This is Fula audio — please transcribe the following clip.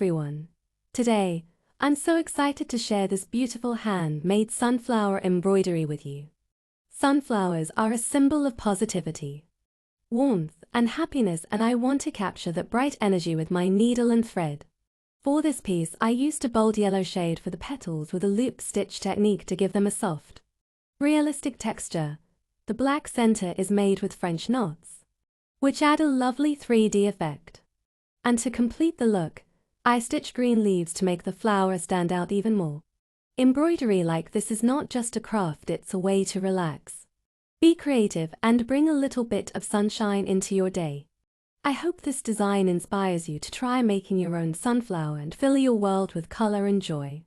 everyone. Today, I'm so excited to share this beautiful handmade sunflower embroidery with you. Sunflowers are a symbol of positivity, warmth, and happiness, and I want to capture that bright energy with my needle and thread. For this piece, I used a bold yellow shade for the petals with a loop stitch technique to give them a soft, realistic texture. The black center is made with French knots, which add a lovely 3D effect. And to complete the look, I stitched green leaves to make the flower stand out even more. Embroidery like this is not just a craft, it's a way to relax, be creative, and bring a little bit of sunshine into your day. I hope this design inspires you to try making your own sunflower and fill your world with color and joy.